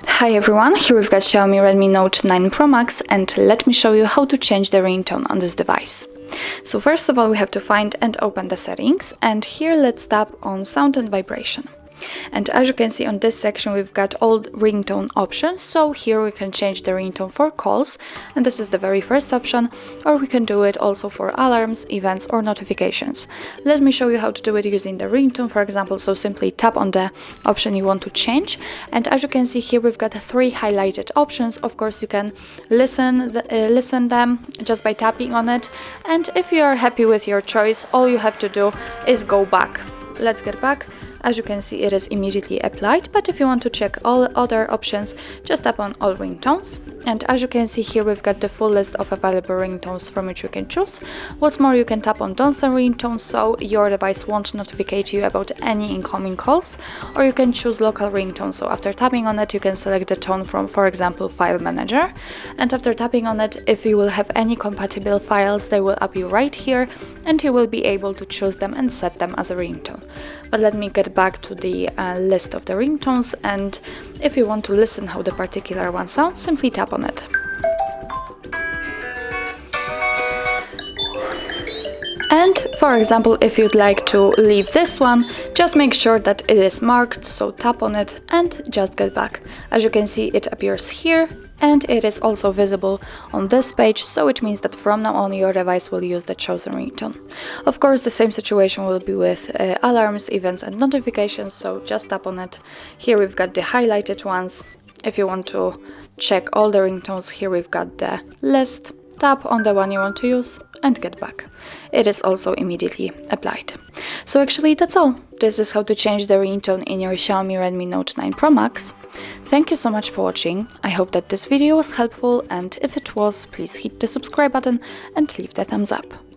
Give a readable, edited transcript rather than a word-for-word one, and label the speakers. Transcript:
Speaker 1: Hi everyone, here we've got Xiaomi Redmi Note 9 Pro Max, and let me show you how to change the ringtone on this device. So first of all, we have to find and open the settings, and here let's tap on sound and vibration. And as you can see on this section, we've got all ringtone options. So here we can change the ringtone for calls, and this is the very first option, or we can do it also for alarms, events or notifications. Let me show you how to do it using the ringtone, for example. So simply tap on the option you want to change, and as you can see here, we've got 3 highlighted options. Of course, you can listen them just by tapping on it, and if you are happy with your choice, all you have to do is go back. Let's get back. As you can see, it is immediately applied, but if you want to check all other options, just tap on all ringtones. And as you can see here, we've got the full list of available ringtones from which you can choose. What's more, you can tap on don't send ringtones, so your device won't notify you about any incoming calls, or you can choose local ringtones. So after tapping on it, you can select the tone from, for example, File Manager. And after tapping on it, if you will have any compatible files, they will appear right here, and you will be able to choose them and set them as a ringtone. But let me get back to the list of the ringtones, and if you want to listen how the particular one sounds, simply tap on it. And for example, if you'd like to leave this one, just make sure that it is marked, so tap on it and just get back. As you can see, it appears here, and it is also visible on this page, so it means that from now on your device will use the chosen ringtone. Of course, the same situation will be with alarms, events and notifications, so just tap on it. Here we've got the highlighted ones. If you want to check all the ringtones, here we've got the list. Tap on the one you want to use and get back. It is also immediately applied. So actually that's all. This is how to change the ringtone in your Xiaomi Redmi Note 9 Pro Max. Thank you so much for watching. I hope that this video was helpful, and if it was, please hit the subscribe button and leave the thumbs up.